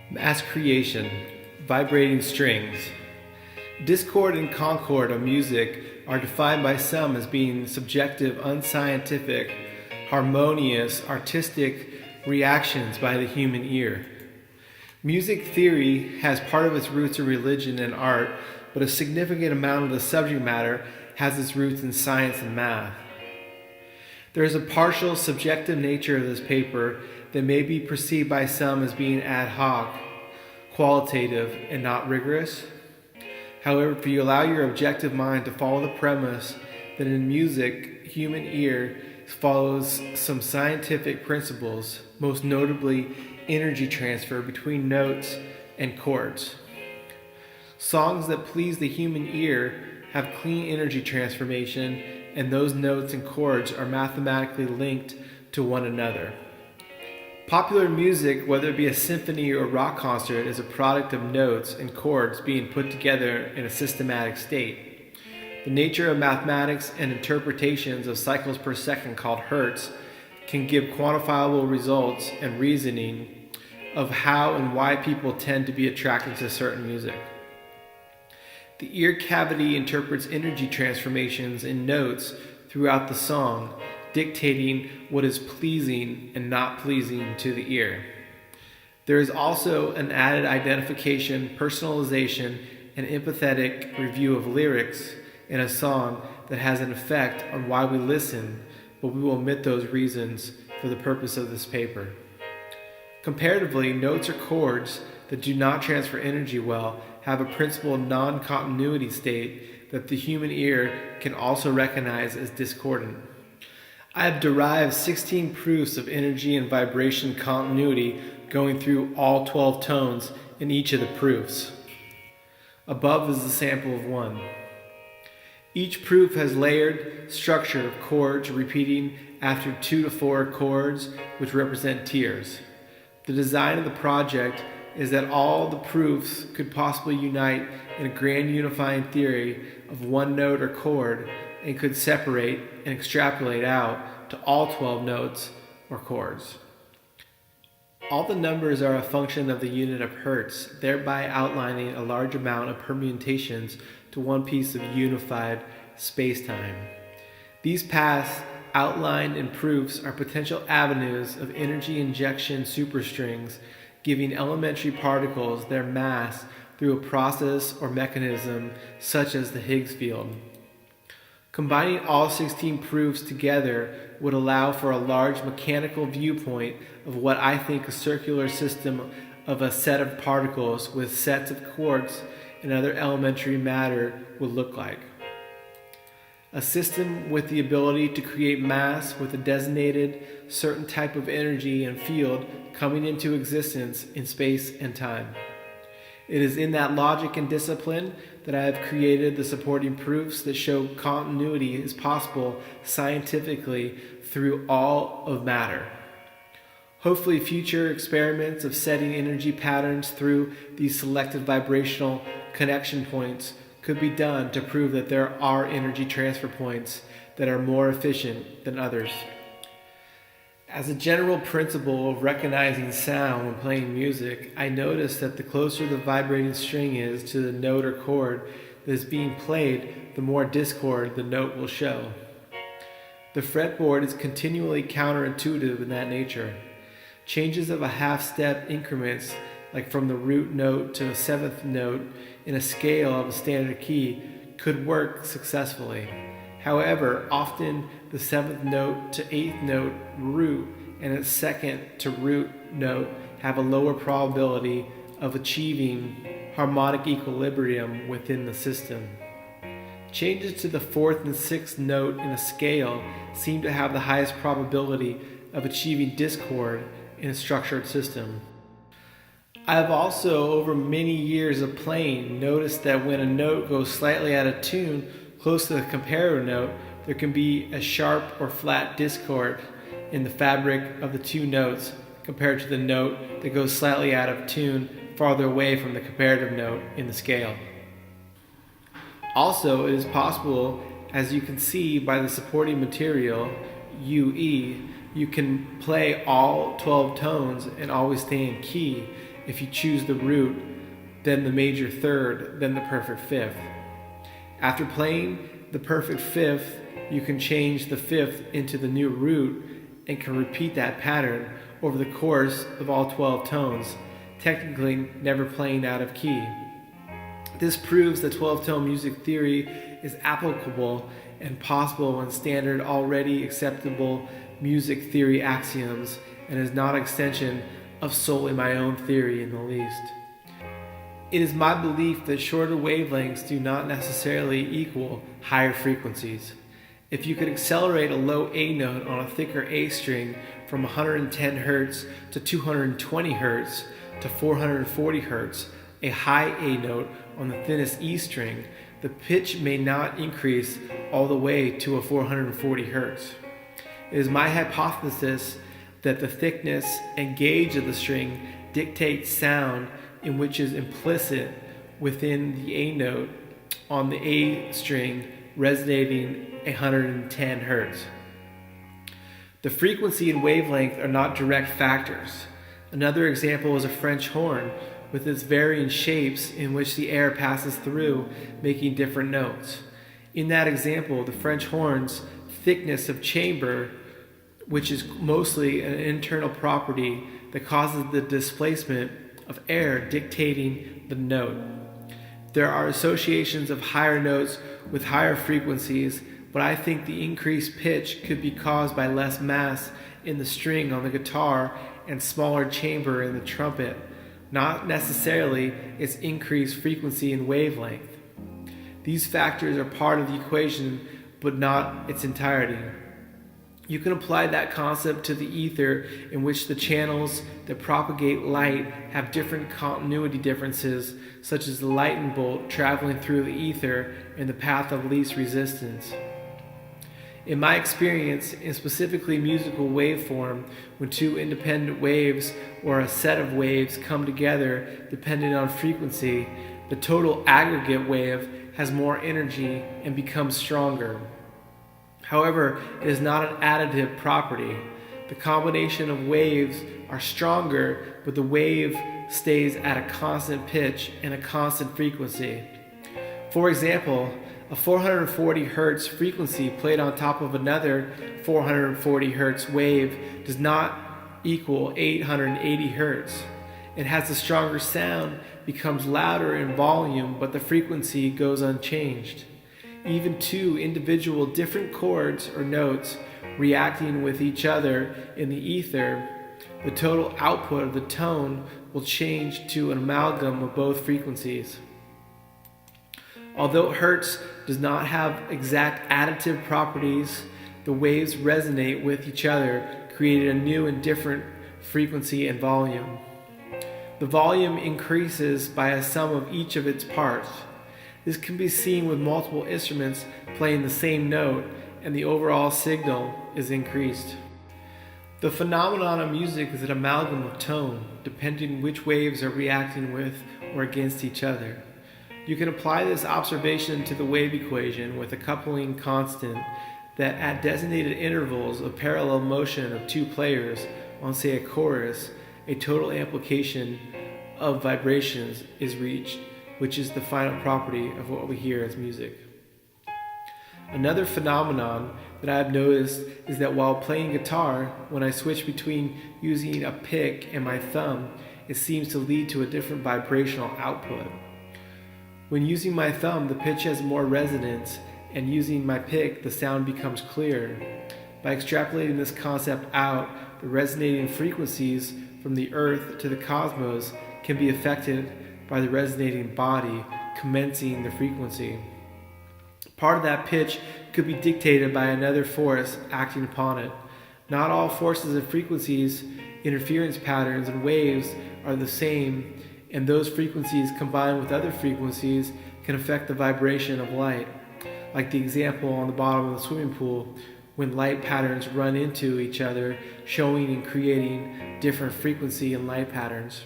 Mass creation, vibrating strings. Discord and concord of music are defined by some as being subjective, unscientific, harmonious, artistic reactions by the human ear. Music theory has part of its roots in religion and art, but a significant amount of the subject matter has its roots in science and math. There is a partial subjective nature of this paper that may be perceived by some as being ad hoc, qualitative, and not rigorous. However, if you allow your objective mind to follow the premise that in music, human ear follows some scientific principles, most notably energy transfer between notes and chords. Songs that please the human ear have clean energy transformation, and those notes and chords are mathematically linked to one another. Popular music, whether it be a symphony or rock concert, is a product of notes and chords being put together in a systematic state. The nature of mathematics and interpretations of cycles per second called hertz can give quantifiable results and reasoning of how and why people tend to be attracted to certain music. The ear cavity interprets energy transformations in notes throughout the song, dictating what is pleasing and not pleasing to the ear. There is also an added identification, personalization, and empathetic review of lyrics in a song that has an effect on why we listen, but we will omit those reasons for the purpose of this paper. Comparatively, notes or chords that do not transfer energy well have a principal non-continuity state that the human ear can also recognize as discordant. I have derived 16 proofs of energy and vibration continuity going through all 12 tones in each of the proofs. Above is the sample of one. Each proof has layered structure of chords repeating after 2 to 4 chords, which represent tiers. The design of the project is that all the proofs could possibly unite in a grand unifying theory of one note or chord and could separate and extrapolate out to all 12 notes or chords. All the numbers are a function of the unit of hertz, thereby outlining a large amount of permutations to one piece of unified space-time. These paths outlined in proofs are potential avenues of energy injection superstrings, giving elementary particles their mass through a process or mechanism such as the Higgs field. Combining all 16 proofs together would allow for a large mechanical viewpoint of what I think a circular system of a set of particles with sets of quarks and other elementary matter would look like. A system with the ability to create mass with a designated certain type of energy and field coming into existence in space and time. It is in that logic and discipline that I have created the supporting proofs that show continuity is possible scientifically through all of matter. Hopefully future experiments of setting energy patterns through these selected vibrational connection points could be done to prove that there are energy transfer points that are more efficient than others. As a general principle of recognizing sound when playing music, I notice that the closer the vibrating string is to the note or chord that is being played, the more discord the note will show. The fretboard is continually counterintuitive in that nature. Changes of a half-step increments, like from the root note to the 7th note in a scale of a standard key, could work successfully. However, often the 7th note to 8th note root and its 2nd to root note have a lower probability of achieving harmonic equilibrium within the system. Changes to the 4th and 6th note in a scale seem to have the highest probability of achieving discord in a structured system. I have also, over many years of playing, noticed that when a note goes slightly out of tune, close to the comparator note, there can be a sharp or flat discord in the fabric of the two notes compared to the note that goes slightly out of tune farther away from the comparative note in the scale. Also, it is possible, as you can see by the supporting material, UE, You can play all 12 tones and always stay in key if you choose the root, then the major third, then the perfect fifth. After playing the perfect fifth, you can change the fifth into the new root and can repeat that pattern over the course of all 12 tones, technically never playing out of key. This proves that 12-tone music theory is applicable and possible in standard already acceptable music theory axioms and is not an extension of solely my own theory in the least. It is my belief that shorter wavelengths do not necessarily equal higher frequencies. If you could accelerate a low A note on a thicker A string from 110 Hz to 220 Hz to 440 Hz, a high A note on the thinnest E string, the pitch may not increase all the way to a 440 Hz. It is my hypothesis that the thickness and gauge of the string dictates sound in which is implicit within the A note on the A string resonating 110 Hz. The frequency and wavelength are not direct factors. Another example is a French horn with its varying shapes in which the air passes through, making different notes. In that example, the French horn's thickness of chamber, which is mostly an internal property that causes the displacement of air dictating the note. There are associations of higher notes with higher frequencies, but I think the increased pitch could be caused by less mass in the string on the guitar and smaller chamber in the trumpet, not necessarily its increased frequency and wavelength. These factors are part of the equation, but not its entirety. You can apply that concept to the ether, in which the channels that propagate light have different continuity differences, such as the lightning bolt traveling through the ether in the path of least resistance. In my experience, in specifically musical waveform, when two independent waves or a set of waves come together depending on frequency, the total aggregate wave has more energy and becomes stronger. However, it is not an additive property. The combination of waves are stronger, but the wave stays at a constant pitch and a constant frequency. For example, a 440 Hz frequency played on top of another 440 Hz wave does not equal 880 Hz. It has a stronger sound, becomes louder in volume, but the frequency goes unchanged. Even two individual different chords or notes reacting with each other in the ether, the total output of the tone will change to an amalgam of both frequencies. Although Hertz does not have exact additive properties, the waves resonate with each other, creating a new and different frequency and volume. The volume increases by a sum of each of its parts. This can be seen with multiple instruments playing the same note, and the overall signal is increased. The phenomenon of music is an amalgam of tone, depending which waves are reacting with or against each other. You can apply this observation to the wave equation with a coupling constant that at designated intervals of parallel motion of two players on, say, a chorus, a total amplification of vibrations is reached, which is the final property of what we hear as music. Another phenomenon that I've noticed is that while playing guitar, when I switch between using a pick and my thumb, it seems to lead to a different vibrational output. When using my thumb, the pitch has more resonance, and using my pick, the sound becomes clearer. By extrapolating this concept out, the resonating frequencies from the earth to the cosmos can be affected by the resonating body commencing the frequency. Part of that pitch could be dictated by another force acting upon it. Not all forces and frequencies, interference patterns, and waves are the same, and those frequencies combined with other frequencies can affect the vibration of light. Like the example on the bottom of the swimming pool, when light patterns run into each other, showing and creating different frequency and light patterns.